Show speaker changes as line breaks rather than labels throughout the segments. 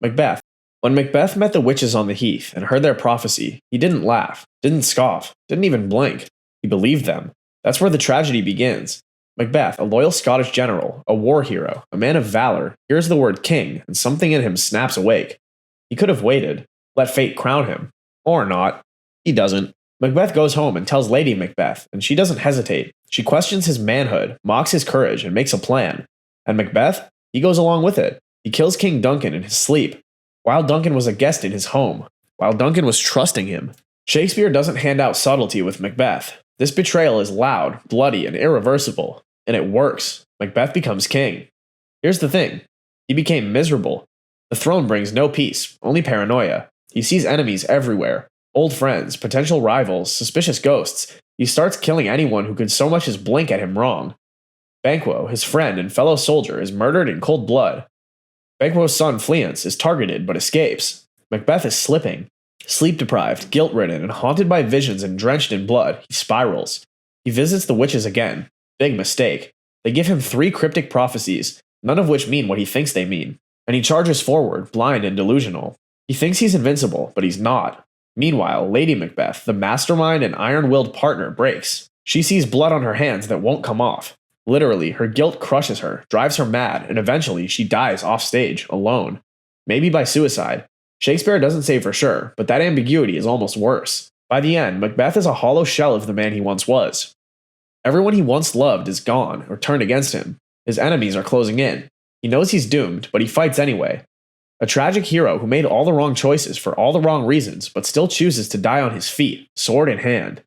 Macbeth. When Macbeth met the witches on the heath and heard their prophecy, he didn't laugh, didn't scoff, didn't even blink. He believed them. That's where the tragedy begins. Macbeth, a loyal Scottish general, a war hero, a man of valor, hears the word king, and something in him snaps awake. He could have waited, let fate crown him. Or not. He doesn't. Macbeth goes home and tells Lady Macbeth, and she doesn't hesitate. She questions his manhood, mocks his courage, and makes a plan. And Macbeth? He goes along with it. He kills King Duncan in his sleep, while Duncan was a guest in his home, while Duncan was trusting him. Shakespeare doesn't hand out subtlety with Macbeth. This betrayal is loud, bloody, and irreversible. And it works. Macbeth becomes king. Here's the thing. He became miserable. The throne brings no peace, only paranoia. He sees enemies everywhere. Old friends, potential rivals, suspicious ghosts. He starts killing anyone who could so much as blink at him wrong. Banquo, his friend and fellow soldier, is murdered in cold blood. Banquo's son Fleance is targeted but escapes. Macbeth is slipping. Sleep-deprived, guilt-ridden, and haunted by visions and drenched in blood, he spirals. He visits the witches again. Big mistake. They give him 3 cryptic prophecies, none of which mean what he thinks they mean. And he charges forward, blind and delusional. He thinks he's invincible, but he's not. Meanwhile, Lady Macbeth, the mastermind and iron-willed partner, breaks. She sees blood on her hands that won't come off. Literally, her guilt crushes her, drives her mad, and eventually she dies off stage, alone. Maybe by suicide. Shakespeare doesn't say for sure, but that ambiguity is almost worse. By the end, Macbeth is a hollow shell of the man he once was. Everyone he once loved is gone or turned against him. His enemies are closing in. He knows he's doomed, but he fights anyway. A tragic hero who made all the wrong choices for all the wrong reasons, but still chooses to die on his feet, sword in hand.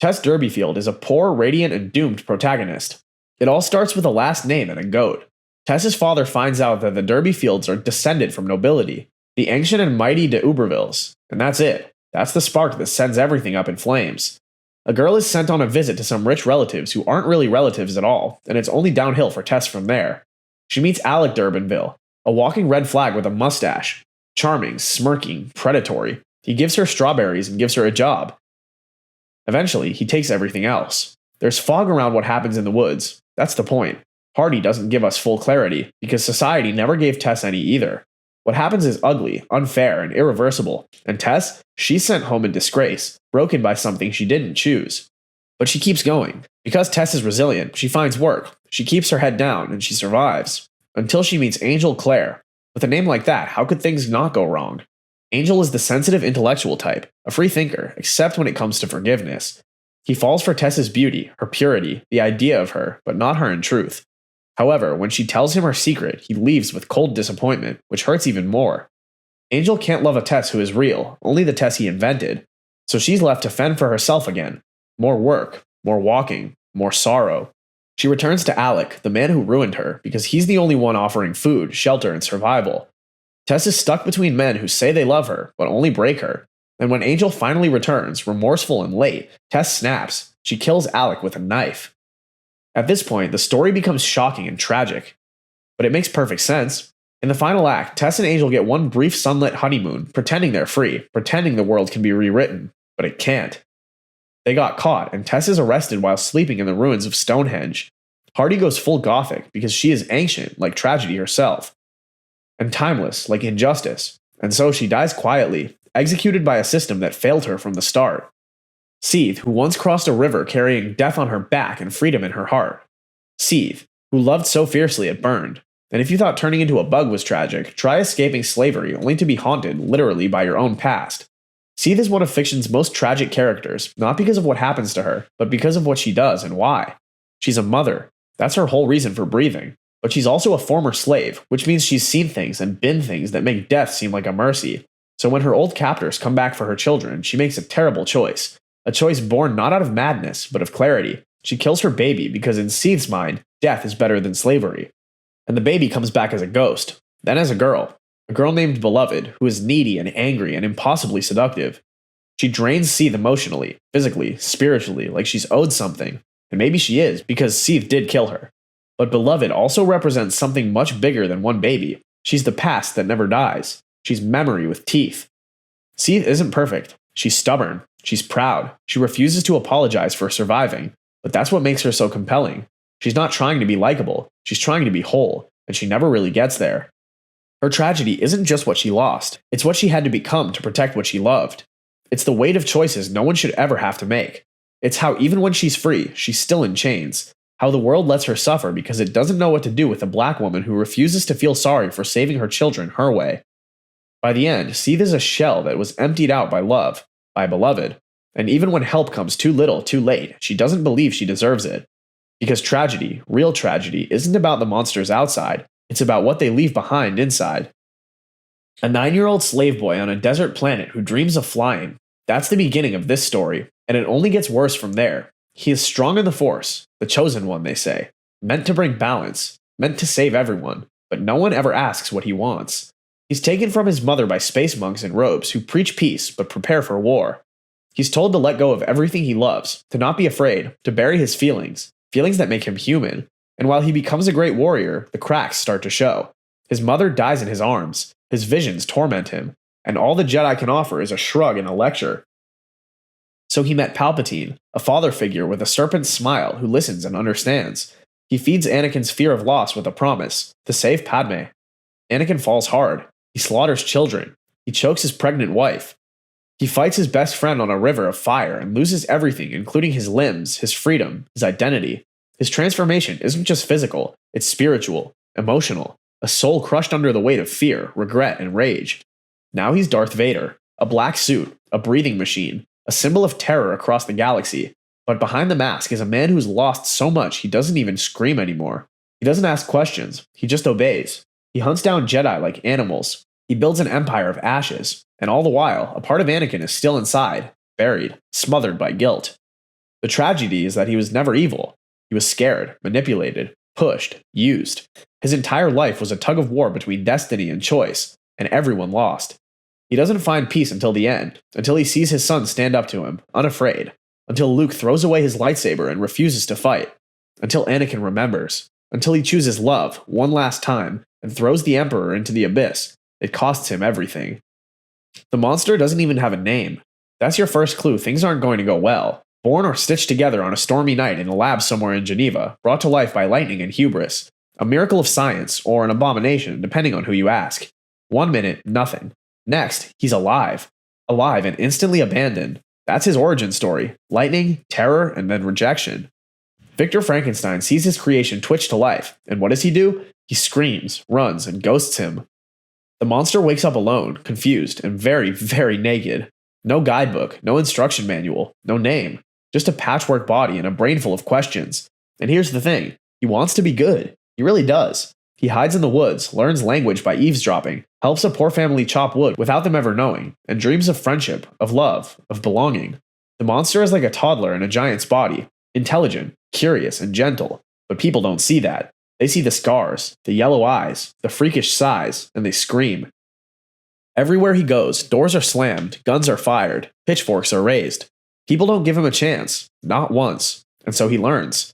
Tess Durbeyfield is a poor, radiant, and doomed protagonist. It all starts with a last name and a goat. Tess's father finds out that the Durbeyfields are descended from nobility, the ancient and mighty de Ubervilles, and that's it. That's the spark that sends everything up in flames. A girl is sent on a visit to some rich relatives who aren't really relatives at all, and it's only downhill for Tess from there. She meets Alec d'Urbanville, a walking red flag with a mustache. Charming, smirking, predatory. He gives her strawberries and gives her a job. Eventually, he takes everything else. There's fog around what happens in the woods. That's the point. Hardy doesn't give us full clarity, because society never gave Tess any either. What happens is ugly, unfair, and irreversible, and Tess, she's sent home in disgrace, broken by something she didn't choose. But she keeps going. Because Tess is resilient, she finds work, she keeps her head down, and she survives. Until she meets Angel Clare. With a name like that, how could things not go wrong? Angel is the sensitive intellectual type, a free thinker, except when it comes to forgiveness. He falls for Tess's beauty, her purity, the idea of her, but not her in truth. However, when she tells him her secret, he leaves with cold disappointment, which hurts even more. Angel can't love a Tess who is real, only the Tess he invented. So she's left to fend for herself again. More work, more walking, more sorrow. She returns to Alec, the man who ruined her, because he's the only one offering food, shelter, and survival. Tess is stuck between men who say they love her, but only break her. And when Angel finally returns, remorseful and late, Tess snaps. She kills Alec with a knife. At this point, the story becomes shocking and tragic. But it makes perfect sense. In the final act, Tess and Angel get one brief sunlit honeymoon, pretending they're free, pretending the world can be rewritten. But it can't. They got caught, and Tess is arrested while sleeping in the ruins of Stonehenge. Hardy goes full gothic because she is ancient, like tragedy herself, and timeless, like injustice, and so she dies quietly, executed by a system that failed her from the start. Seethe, who once crossed a river carrying death on her back and freedom in her heart. Seethe, who loved so fiercely it burned. And if you thought turning into a bug was tragic, try escaping slavery only to be haunted, literally, by your own past. Seethe is one of fiction's most tragic characters, not because of what happens to her, but because of what she does and why. She's a mother. That's her whole reason for breathing. But she's also a former slave, which means she's seen things and been things that make death seem like a mercy. So when her old captors come back for her children, she makes a terrible choice. A choice born not out of madness, but of clarity. She kills her baby because in Seethe's mind, death is better than slavery. And the baby comes back as a ghost, then as a girl named Beloved, who is needy and angry and impossibly seductive. She drains Seethe emotionally, physically, spiritually, like she's owed something. And maybe she is, because Seethe did kill her. But Beloved also represents something much bigger than one baby. She's the past that never dies. She's memory with teeth. Seethe isn't perfect. She's stubborn. She's proud. She refuses to apologize for surviving. But that's what makes her so compelling. She's not trying to be likable. She's trying to be whole. And she never really gets there. Her tragedy isn't just what she lost, it's what she had to become to protect what she loved. It's the weight of choices no one should ever have to make. It's how even when she's free, she's still in chains. How the world lets her suffer because it doesn't know what to do with a black woman who refuses to feel sorry for saving her children her way. By the end, Seeth is a shell that was emptied out by love, by beloved. And even when help comes too little, too late, she doesn't believe she deserves it. Because tragedy, real tragedy, isn't about the monsters outside, it's about what they leave behind inside. A 9-year-old slave boy on a desert planet who dreams of flying. That's the beginning of this story, and it only gets worse from there. He is strong in the Force, the chosen one, they say, meant to bring balance, meant to save everyone, but no one ever asks what he wants. He's taken from his mother by space monks in robes who preach peace but prepare for war. He's told to let go of everything he loves, to not be afraid, to bury his feelings that make him human. And while he becomes a great warrior, the cracks start to show. His mother dies in his arms, his visions torment him, and all the Jedi can offer is a shrug and a lecture. So he met Palpatine, a father figure with a serpent's smile who listens and understands. He feeds Anakin's fear of loss with a promise to save Padme. Anakin falls hard. He slaughters children. He chokes his pregnant wife. He fights his best friend on a river of fire and loses everything, including his limbs, his freedom, his identity. His transformation isn't just physical, it's spiritual, emotional, a soul crushed under the weight of fear, regret, and rage. Now he's Darth Vader, a black suit, a breathing machine, a symbol of terror across the galaxy. But behind the mask is a man who's lost so much he doesn't even scream anymore. He doesn't ask questions, he just obeys. He hunts down Jedi like animals. He builds an empire of ashes, and all the while, a part of Anakin is still inside, buried, smothered by guilt. The tragedy is that he was never evil. He was scared, manipulated, pushed, used. His entire life was a tug of war between destiny and choice, and everyone lost. He doesn't find peace until the end, until he sees his son stand up to him, unafraid, until Luke throws away his lightsaber and refuses to fight, until Anakin remembers, until he chooses love one last time and throws the Emperor into the abyss. It costs him everything. The monster doesn't even have a name. That's your first clue things aren't going to go well. Born or stitched together on a stormy night in a lab somewhere in Geneva, brought to life by lightning and hubris. A miracle of science, or an abomination, depending on who you ask. 1 minute, nothing. Next, he's alive. Alive and instantly abandoned. That's his origin story. Lightning, terror, and then rejection. Victor Frankenstein sees his creation twitch to life, and what does he do? He screams, runs, and ghosts him. The monster wakes up alone, confused, and very, very naked. No guidebook, no instruction manual, no name. Just a patchwork body and a brain full of questions. And here's the thing, he wants to be good. He really does. He hides in the woods, learns language by eavesdropping, helps a poor family chop wood without them ever knowing, and dreams of friendship, of love, of belonging. The monster is like a toddler in a giant's body, intelligent, curious, and gentle. But people don't see that. They see the scars, the yellow eyes, the freakish size, and they scream. Everywhere he goes, doors are slammed, guns are fired, pitchforks are raised. People don't give him a chance, not once, and so he learns.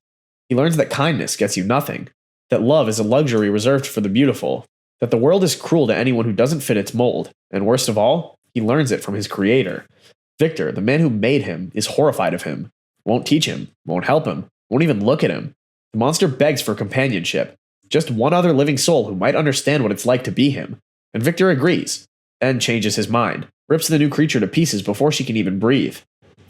He learns that kindness gets you nothing, that love is a luxury reserved for the beautiful, that the world is cruel to anyone who doesn't fit its mold, and worst of all, he learns it from his creator. Victor, the man who made him, is horrified of him, won't teach him, won't help him, won't even look at him. The monster begs for companionship, just one other living soul who might understand what it's like to be him, and Victor agrees, then changes his mind, rips the new creature to pieces before she can even breathe.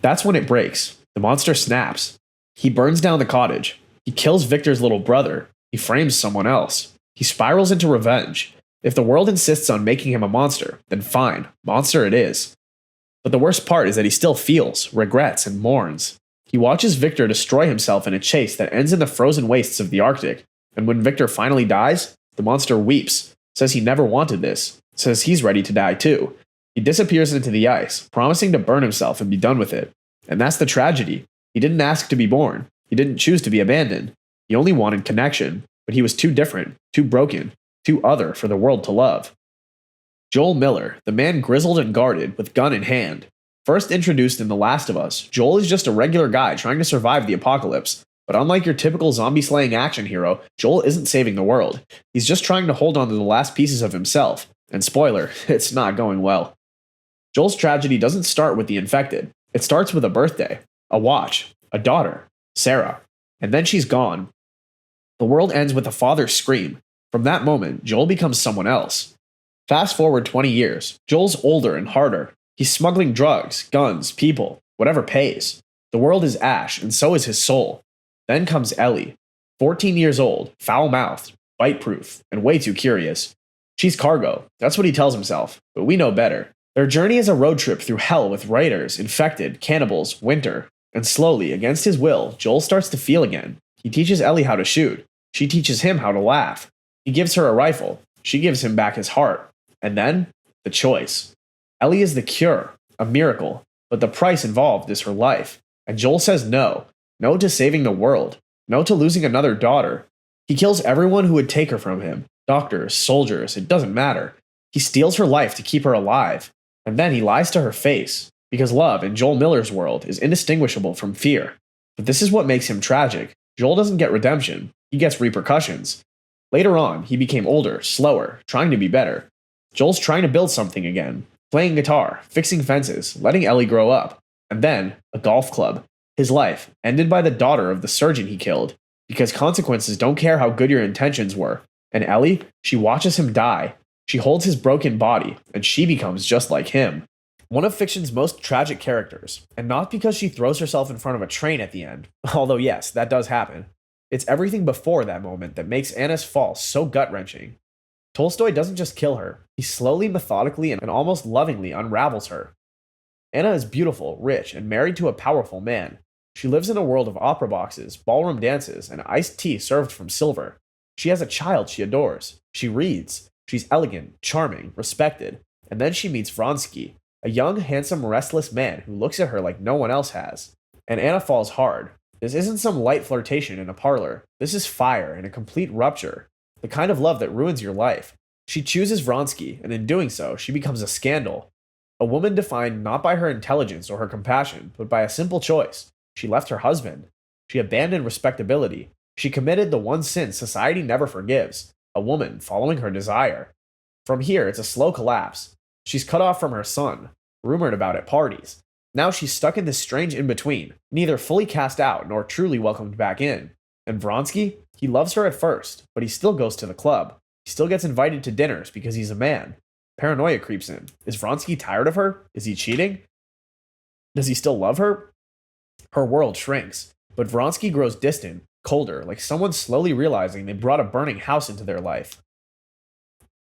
That's when it breaks. The monster snaps. He burns down the cottage. He kills Victor's little brother. He frames someone else. He spirals into revenge. If the world insists on making him a monster, then fine, monster it is. But the worst part is that he still feels, regrets, and mourns. He watches Victor destroy himself in a chase that ends in the frozen wastes of the Arctic, and when Victor finally dies, the monster weeps, says he never wanted this, says he's ready to die too. He disappears into the ice, promising to burn himself and be done with it. And that's the tragedy. He didn't ask to be born. He didn't choose to be abandoned. He only wanted connection, but he was too different, too broken, too other for the world to love. Joel Miller, the man grizzled and guarded, with gun in hand. First introduced in The Last of Us, Joel is just a regular guy trying to survive the apocalypse. But unlike your typical zombie-slaying action hero, Joel isn't saving the world. He's just trying to hold on to the last pieces of himself. And spoiler, it's not going well. Joel's tragedy doesn't start with the infected. It starts with a birthday, a watch, a daughter, Sarah, and then she's gone. The world ends with a father's scream. From that moment, Joel becomes someone else. Fast forward 20 years. Joel's older and harder. He's smuggling drugs, guns, people, whatever pays. The world is ash, and so is his soul. Then comes Ellie, 14 years old, foul mouthed, bite proof, and way too curious. She's cargo, that's what he tells himself, but we know better. Their journey is a road trip through hell with raiders, infected, cannibals, winter. And slowly, against his will, Joel starts to feel again. He teaches Ellie how to shoot. She teaches him how to laugh. He gives her a rifle. She gives him back his heart. And then, the choice. Ellie is the cure, a miracle, but the price involved is her life. And Joel says no. No to saving the world. No to losing another daughter. He kills everyone who would take her from him. Doctors, soldiers, it doesn't matter. He steals her life to keep her alive. And then he lies to her face. Because love in Joel Miller's world is indistinguishable from fear. But this is what makes him tragic. Joel doesn't get redemption. He gets repercussions. Later on, he became older, slower, trying to be better. Joel's trying to build something again. Playing guitar, fixing fences, letting Ellie grow up. And then, a golf club. His life, ended by the daughter of the surgeon he killed. Because consequences don't care how good your intentions were. And Ellie, she watches him die. She holds his broken body, and she becomes just like him. One of fiction's most tragic characters, and not because she throws herself in front of a train at the end, although yes, that does happen. It's everything before that moment that makes Anna's fall so gut-wrenching. Tolstoy doesn't just kill her, he slowly, methodically, and almost lovingly unravels her. Anna is beautiful, rich, and married to a powerful man. She lives in a world of opera boxes, ballroom dances, and iced tea served from silver. She has a child she adores. She reads. She's elegant, charming, respected. And then she meets Vronsky, a young, handsome, restless man who looks at her like no one else has. And Anna falls hard. This isn't some light flirtation in a parlor. This is fire and a complete rupture. The kind of love that ruins your life. She chooses Vronsky, and in doing so, she becomes a scandal. A woman defined not by her intelligence or her compassion, but by a simple choice. She left her husband. She abandoned respectability. She committed the one sin society never forgives. A woman following her desire. From here, it's a slow collapse. She's cut off from her son, rumored about at parties. Now she's stuck in this strange in-between, neither fully cast out nor truly welcomed back in. And Vronsky, he loves her at first, but he still goes to the club. He still gets invited to dinners because he's a man. Paranoia creeps in. Is Vronsky tired of her? Is he cheating? Does he still love her? Her world shrinks, but Vronsky grows distant, colder, like someone slowly realizing they brought a burning house into their life.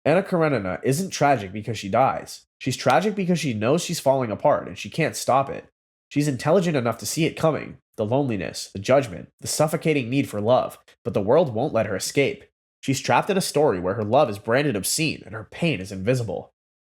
Anna Karenina isn't tragic because she dies. She's tragic because she knows she's falling apart and she can't stop it. She's intelligent enough to see it coming, the loneliness, the judgment, the suffocating need for love, but the world won't let her escape. She's trapped in a story where her love is branded obscene and her pain is invisible.